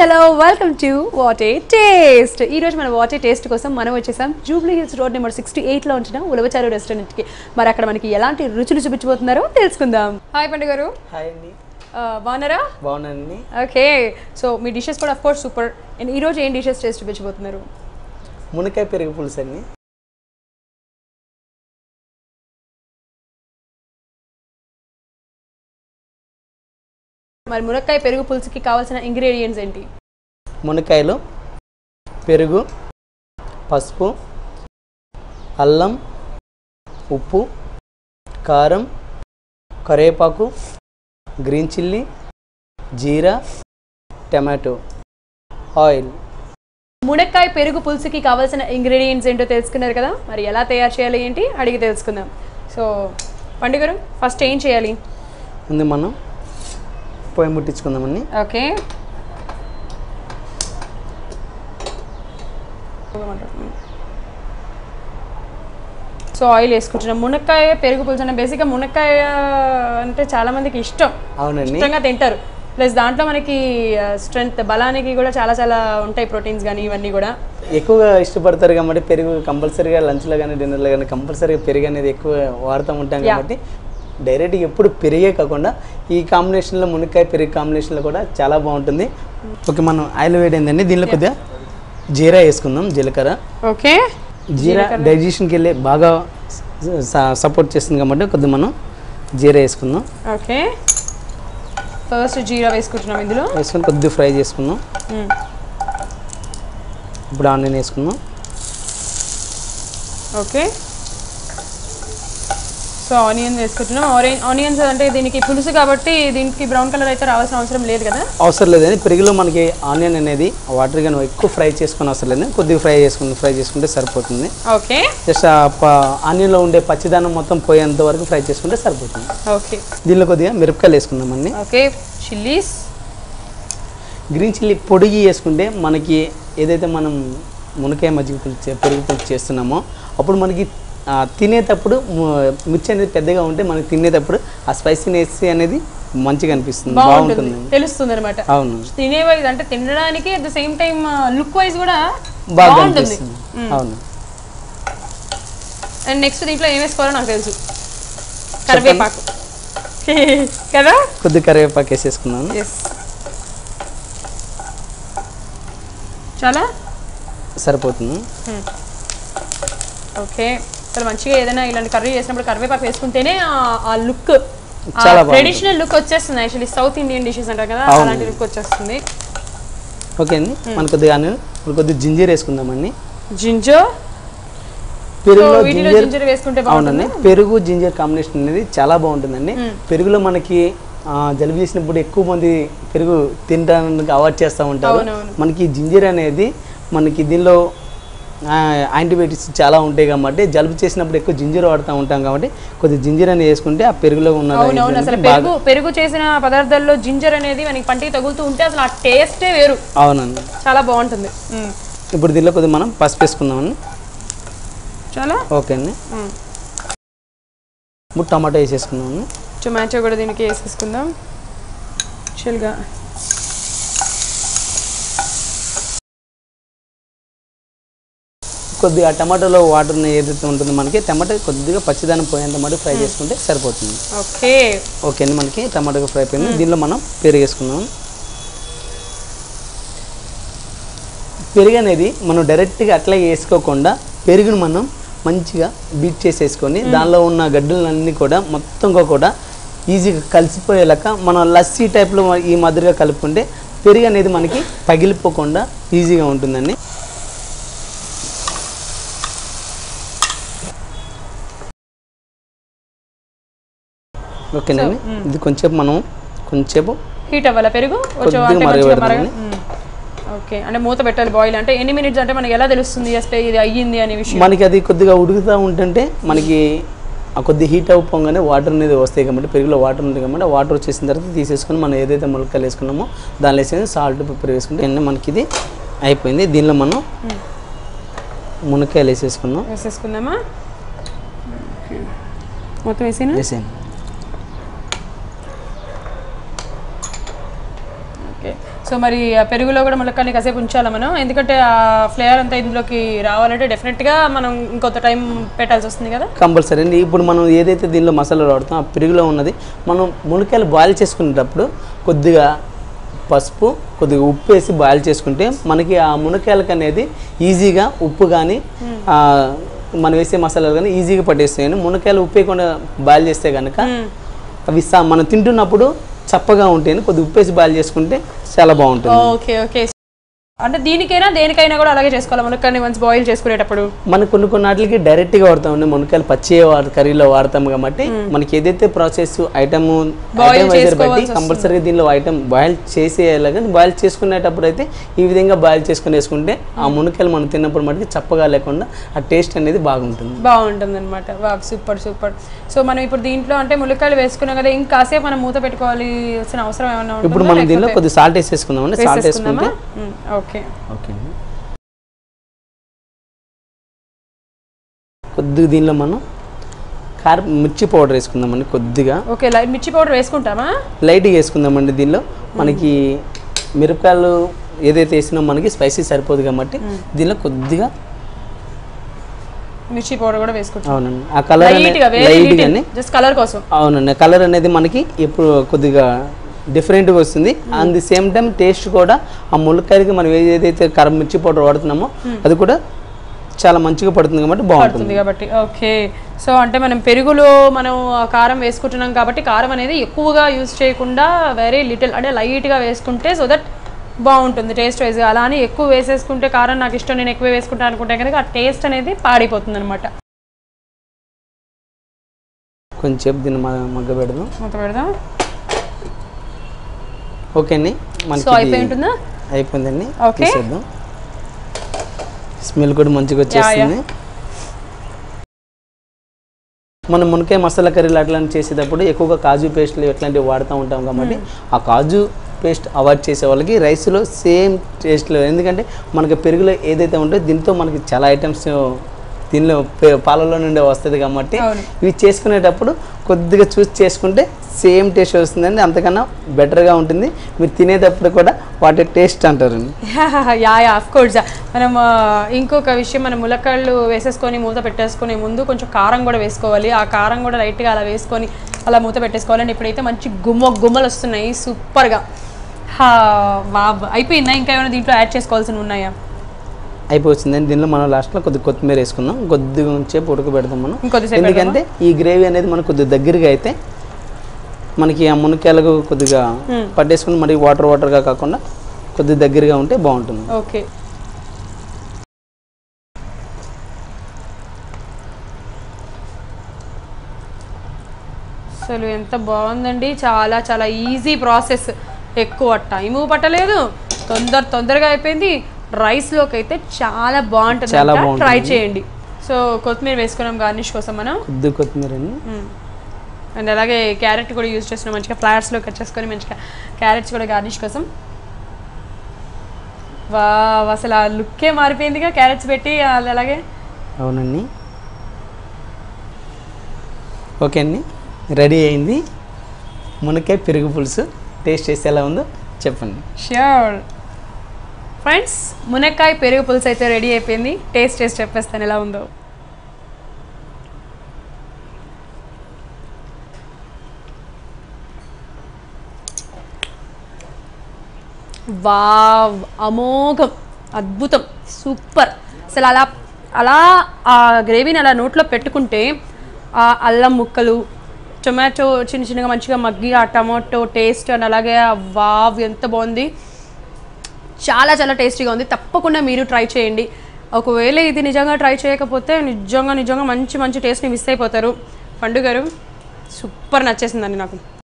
Hello welcome to what a taste. ఈ రోజు మన వాట్ ఏ టేస్ట్ కోసం మనం వచ్చేసాం జూబ్లీ హిల్స్ రోడ్ నెంబర్ 68 లో ఉంచిన ఉలవచారు రెస్టారెంట్ కి. మరి అక్కడ మనకి ఎలాంటి రుచులు చూపించబోతున్నారో తెలుసుకుందాం. హాయ్ పండు గారు. హాయ్ అండి. బాగున్నారా? బాగున్నానండి. ఓకే, సో మీ డిషెస్ కూడా ఆఫ్ కోర్స్ సూపర్. అండ్ ఈ రోజు ఏం డిషెస్ టేస్ట్ చూపించబోతున్నారు? మునక్కాయ పెరుగు పులుసు అండి. మరి మునక్కాయ పెరుగు పులుసుకి కావాల్సిన ఇంగ్రీడియంట్స్ ఏంటి? మునక్కాయలు, పెరుగు, పసుపు, అల్లం, ఉప్పు, కారం, కరివేపాకు, గ్రీన్ చిల్లీ, జీరా, టమాటో, ఆయిల్. మునక్కాయ పెరుగు పులుసుకి కావాల్సిన ఇంగ్రీడియంట్స్ ఏంటో తెలుసుకున్నారు కదా. మరి ఎలా తయారు చేయాలి ఏంటి అడిగి తెలుసుకుందాం. సో పండు గారు, ఫస్ట్ ఏం చేయాలి? ముందు మనం పొయ్యి ముట్టించుకుందామండి. ఓకే, సో ఆయిల్ వేసుకుంటున్నాం. మునక్కాయ పెరుగు పులుసు అంటే బేసిక్గా మునక్కాయ అంటే చాలా మందికి ఇష్టం, అవునండి, ఇష్టంగా తింటారు. ప్లస్ దాంట్లో మనకి స్ట్రెంగ్త్, బలానికి కూడా చాలా చాలా ఉంటాయి, ప్రోటీన్స్ కానీ ఇవన్నీ కూడా ఎక్కువగా ఇష్టపడతారు కాబట్టి పెరుగు కంపల్సరీగా లంచ్లో కానీ డిన్నర్లో కానీ కంపల్సరీగా పెరుగు అనేది ఎక్కువ వాడుతూ ఉంటాం కాబట్టి డైరెక్ట్గా ఎప్పుడు పెరిగే కాకుండా ఈ కాంబినేషన్లో మునక్కాయ పెరుగు కాంబినేషన్లో కూడా చాలా బాగుంటుంది. ఓకే, మనం ఆయిల్ వేడైందండి. దీనిలో కొద్దిగా జీరా వేసుకుందాం, జీలకర్ర. ఓకే, జీరా డైజెషన్కి వెళ్ళి బాగా సపోర్ట్ చేస్తుంది కాబట్టి కొద్దిగా మనం జీరా వేసుకుందాం. ఓకే, ఫస్ట్ జీరా వేసుకుంటున్నాం. ఇందులో వేసుకొని కొద్దిగా ఫ్రై చేసుకుందాం. ఇప్పుడు ఆనియన్ వేసుకుందాం. ఓకే, సో ఆనియన్ వేసుకుంటున్నాం. ఆనియన్స్ అంటే దీనికి పులుసు కాబట్టి దీనికి బ్రౌన్ కలర్ అయితే రావాల్సిన అవసరం లేదు కదా? అవసరం లేదండి. పెరుగులో మనకి ఆనియన్ అనేది వాటర్ కానీ ఎక్కువ ఫ్రై చేసుకుని అవసరం లేదండి, కొద్దిగా ఫ్రై చేసుకుంటే సరిపోతుంది. ఓకే, జస్ట్ ఆనియన్లో ఉండే పచ్చిదానం మొత్తం పోయేంత వరకు ఫ్రై చేసుకుంటే సరిపోతుంది. ఓకే, దీనిలో కొద్దిగా మిరపకాయలు వేసుకుందామండి. ఓకే, చిల్లీస్, గ్రీన్ చిల్లీ పొడిగి వేసుకుంటే మనకి ఏదైతే మనం మునక్కాయ మజ్జిగ పులుసు పెరుగు పులుసు చేస్తున్నామో అప్పుడు మనకి తినేటప్పుడు మిర్చి అనేది పెద్దగా ఉంటే మనకి తినేటప్పుడు ఆ స్పైసీనెస్ అనేది మంచిగా అనిపిస్తుంది, బాగుంటుంది, తెలుస్తుంది అనమాట. అవును, తినే వైజ్ అంటే తినడానికి at the same time look wise కూడా బాగా అనిపిస్తుంది. అవును. అండ్ నెక్స్ట్ దీంట్లో ఏం వేసుకోవాలో నాకు తెలుసు, కరివేపాకు కదా. కొద్దిగా కరివేపాకు వేసేసుకున్నాను. చాలా సరిపోతుంది. ఓకే, చాలా మంచిగా ఏదైనా ఇలాంటి కర్రీ చేసినప్పుడు కరివేపాకు వేసుకుంటేనే ఆ లుక్, చాలా ట్రెడిషనల్ లుక్ వచ్చేస్తుంది. యాక్చువల్లీ సౌత్ ఇండియన్ డిషెస్ అంటారు కదా, అలాంటి లుక్ వచ్చేస్తుంది. ఓకే అండి, మన కొద్దిగా కొద్దిగా జింజర్ వేసుకుందామండి. జింజర్, పెరుగులో జింజర్ వేసుకుంటే బాగుంటుంది. పెరుగు జింజర్ కాంబినేషన్ అనేది చాలా బాగుంటుందండి. పెరుగులో మనకి జలుబు చేసినప్పుడు ఎక్కువ మంది పెరుగు తినడానికి అవాయిడ్ చేస్తూ ఉంటారు. మనకి జింజర్ అనేది మనకి దీనిలో యాంటీబయాటిక్స్ చాలా ఉంటాయి కాబట్టి జలుబు చేసినప్పుడు ఎక్కువ జింజర్ వాడుతూ ఉంటాం కాబట్టి కొద్దిగా జింజర్ అనేది వేసుకుంటే ఆ పెరుగులో ఉన్న పెరుగు చేసిన పదార్థాల్లో జింజర్ అనేది మనకి పంటికి తగులుతూ ఉంటే అసలు ఆ టేస్టే వేరు. అవునండి, చాలా బాగుంటుంది. ఇప్పుడు దీనిలో కొద్దిగా మనం పసుపు వేసుకుందామండి. చాలా ఓకే అండి. ఇప్పుడు టమాటో వేసేసుకుందామండి. టొమాటో కూడా దీనికి వేసేసుకుందాం చిల్గా. కొద్దిగా టమాటోలో వాటర్ ఏదైతే ఉంటుందో మనకి టమాటో కొద్దిగా పచ్చిదానం పోయేంత మటుకు ఫ్రై చేసుకుంటే సరిపోతుంది. ఓకే, ఓకే అండి, మనకి టమాటో ఫ్రై అయిపోయింది. దీనిలో మనం పెరుగు వేసుకుందాం. పెరుగు అనేది మనం డైరెక్ట్గా అట్లా వేసుకోకుండా పెరుగును మనం మంచిగా బీట్ చేసేసుకొని దానిలో ఉన్న గడ్డలన్నీ కూడా మొత్తంగా కూడా ఈజీగా కలిసిపోయేలాగా మనం లస్సీ టైప్లో ఈ మాదిరిగా కలుపుకుంటే పెరుగు అనేది మనకి పగిలిపోకుండా ఈజీగా ఉంటుందండి. ఓకేనండి, ఇది కొంచెంసేపు హీట్ అవ్వాలి పెరుగు. ఓకే, అంటే మూత పెట్టాలి. బాయిల్ అంటే ఎన్ని మినిట్స్ అంటే మనకి ఎలా తెలుస్తుంది ఇది అయ్యింది అనే విషయం? మనకి అది కొద్దిగా ఉడుకుతూ ఉంటుంటే మనకి కొద్దిగా హీట్ అయిపోగానే వాటర్ అనేది వస్తాయి కాబట్టి పెరుగులో వాటర్ ఉంటుంది కాబట్టి వాటర్ వచ్చేసిన తర్వాత తీసేసుకొని మనం ఏదైతే ములక్కాయలు వేసుకున్నామో దానిలో వేసేసి సాల్ట్ పెప్పర్ వేసుకుంటే మనకి ఇది అయిపోయింది. దీనిలో మనం మునక్కాయలు వేసేసుకుందామా? మొత్తం వేసేయండి. ఓకే, సో మరి ఆ పెరుగులో కూడా ములక్కాయని కాసేపు ఉంచాలి మనం, ఎందుకంటే ఆ ఫ్లేవర్ అంతా ఇందులోకి రావాలంటే డెఫినెట్గా మనం ఇంకొంత టైం పెట్టాల్సి వస్తుంది కదా. కంపల్సరీ అండి. ఇప్పుడు మనం ఏదైతే దీనిలో మసాలా వాడుతాం ఆ పెరుగులో ఉన్నది మనం మునక్కాయలు బాయిల్ చేసుకునేటప్పుడు కొద్దిగా పసుపు కొద్దిగా ఉప్పు వేసి బాయిల్ చేసుకుంటే మనకి ఆ మునక్కాయలకు అనేది ఈజీగా ఉప్పు కానీ మనం వేసే మసాలాలు కానీ ఈజీగా పట్టేస్తాయి. మునక్కాయలు ఉప్పు వేయకుండా బాయిల్ చేస్తే కనుక అవి మనం తింటున్నప్పుడు చప్పగా ఉంటాయని కొద్దిగా ఉప్పేసి బాయిల్ చేసుకుంటే చాలా బాగుంటుంది. Okay okay. అంటే దీనికైనా దేనికైనా కూడా అలాగే చేసుకోవాలి మునక్కాయని వన్స్ బాయిల్ చేసుకునేటప్పుడు. మనకు కొన్ని వాటికి డైరెక్ట్గా వాడతామండి, మునక్కాయలు పచ్చి కర్రీలో వాడతాము కాబట్టి మనకి ఏదైతే ప్రాసెస్ ఐటమ్ బట్టి కంపల్సరీ దీనిలో ఐటమ్ బాయిల్ చేసేయాలి. కానీ బాయిల్ చేసుకునేటప్పుడు అయితే ఈ విధంగా బాయిల్ చేసుకుని వేసుకుంటే ఆ మునక్కాయలు మనం తిన్నప్పుడు మటుకు చప్పగా లేకుండా ఆ టేస్ట్ అనేది బాగుంటుంది అనమాట. Super super. సో మనం ఇప్పుడు దీంట్లో అంటే మునక్కాయలు వేసుకున్నాం కదా, ఇంకాసేపు మనం మూత పెట్టుకోవాల్సిన అవసరం ఏమన్నా ఉంటుందా? ఇప్పుడు మనం దీనిలో కొద్దిగా సాల్ట్ వేసేసుకుందామండి. సాల్ట్ వేసుకుంటే ఓకే ఓకే. కొద్దిగా దీనిలో మనం మిర్చి పౌడర్ వేసుకుందామండి కొద్దిగా. ఓకే, మిర్చి పౌడర్ వేసుకుంటామా? లైట్గా వేసుకుందామండి. దీనిలో మనకి మిరపకాయలు ఏదైతే వేసినా మనకి స్పైసీ సరిపోదు కాబట్టి దీనిలో కొద్దిగా మిర్చి పౌడర్ కూడా వేసుకుంటాం. అవునండి. ఆ కలర్ లైట్గానే జస్ట్ కలర్ కోసం. అవునండి. కలర్ అనేది మనకి ఎప్పుడు కొద్దిగా డిఫరెంట్గా వస్తుంది. At the same time taste కూడా ఆ ములక్కాయలకి మనం ఏదైతే మిర్చి పౌడర్ వాడుతున్నామో అది కూడా చాలా మంచిగా పడుతుంది కాబట్టి బాగుంటుంది కాబట్టి. ఓకే. సో అంటే మనం పెరుగులో మనం కారం వేసుకుంటున్నాం కాబట్టి కారం అనేది ఎక్కువగా యూజ్ చేయకుండా వెరీ లిటిల్ అంటే లైట్గా వేసుకుంటే సో దట్ బాగుంటుంది టేస్ట్ వైజ్. అలా అని ఎక్కువ వేసేసుకుంటే కారం నాకు ఇష్టం నేను ఎక్కువ వేసుకుంటాను అనుకుంటే కనుక ఆ టేస్ట్ అనేది పాడైపోతుంది అనమాట. కొంచెం దీన్ని మగ్గ పెడదాం. ఓకే అండి. మనకి అయిపోయిందండి. తీసేద్దాం. స్మెల్ కూడా మంచిగా వచ్చేస్తుంది. మనం మునక్కాయ మసాలా కర్రీలు అట్లాంటి చేసేటప్పుడు ఎక్కువగా కాజు పేస్ట్లు ఇట్లాంటివి వాడుతూ ఉంటాం కాబట్టి ఆ కాజు పేస్ట్ అవాయిడ్ చేసే వాళ్ళకి రైస్లో సేమ్ టేస్ట్లో, ఎందుకంటే మనకి పెరుగులో ఏదైతే ఉంటుందో దీంతో మనకి చాలా ఐటమ్స్ దీనిలో పాలలో నుండే వస్తుంది కాబట్టి ఇవి చేసుకునేటప్పుడు కొద్దిగా చూసి చేసుకుంటే సేమ్ టేస్ట్ వస్తుందండి. అంతకన్నా బెటర్గా ఉంటుంది. మీరు తినేటప్పుడు కూడా వాటి టేస్ట్ అంటారండి. Of course. మనం ఇంకొక విషయం, మనం ములక్కాయలు వేసేసుకొని మూత పెట్టేసుకునే ముందు కొంచెం కారం కూడా వేసుకోవాలి. ఆ కారం కూడా లైట్గా అలా వేసుకొని అలా మూత పెట్టేసుకోవాలండి. ఇప్పుడైతే మంచి గుమ్మలు వస్తున్నాయి సూపర్గా. అయిపోయిందా? ఇంకా ఏమైనా దీంట్లో యాడ్ చేసుకోవాల్సినవి ఉన్నాయా? అయిపోతుందండి. దీనిలో మనం లాస్ట్లో కొద్దిగా కొత్తిమీర వేసుకుందాం. కొద్దిగా ఉంచేపు ఉడకబెడదాం మనం, ఎందుకంటే ఈ గ్రేవీ అనేది మనకు కొద్దిగా దగ్గరగా అయితే మనకి ఆ మునక్కాయలకు కొద్దిగా పట్టేసుకుని మరి వాటర్గా కాకుండా కొద్దిగా దగ్గరగా ఉంటే బాగుంటుంది. ఓకే. అసలు ఎంత బాగుందండి. చాలా చాలా ఈజీ ప్రాసెస్, ఎక్కువ టైము పట్టలేదు, తొందరగా అయిపోయింది. రైస్లోకి అయితే చాలా బాగుంటుంది, ట్రై చేయండి. సో కొత్తిమీర వేసుకున్నాం గార్నిష్ కోసం మనం. కొత్తిమీర అండ్ అలాగే క్యారెట్ కూడా యూజ్ చేస్తున్నాం. మంచిగా ఫ్లవర్స్లో కట్ చేసుకొని మంచిగా క్యారెట్స్ కూడా గార్నిష్ కోసం. అసలు ఆ లుక్కే మారిపోయిందిగా క్యారెట్స్ పెట్టి. అలాగే అవునండి. ఓకే అండి, రెడీ అయింది మునక్కాయ పెరుగు పులుసు. టేస్ట్ చేసి ఎలా ఉందో చెప్పండి. ష్యూర్ ఫ్రెండ్స్, మునక్కాయ పెరుగు పులుసు అయితే రెడీ అయిపోయింది. టేస్ట్ చేసి చెప్పేస్తాను ఎలా ఉందో. వావ్, అమోఘం, అద్భుతం, సూపర్. అసలు అలా ఆ గ్రేవీని అలా నోట్లో పెట్టుకుంటే ఆ అల్లం ముక్కలు, టొమాటో చిన్నగా మంచిగా మగ్గి ఆ టమాటో టేస్ట్ అండ్ అలాగే వావ్ ఎంత బాగుంది. చాలా చాలా టేస్టీగా ఉంది. తప్పకుండా మీరు ట్రై చేయండి. ఒకవేళ ఇది నిజంగా ట్రై చేయకపోతే నిజంగా మంచి టేస్ట్ని మిస్ అయిపోతారు. పండు గారు సూపర్ నచ్చేసిందండి నాకు.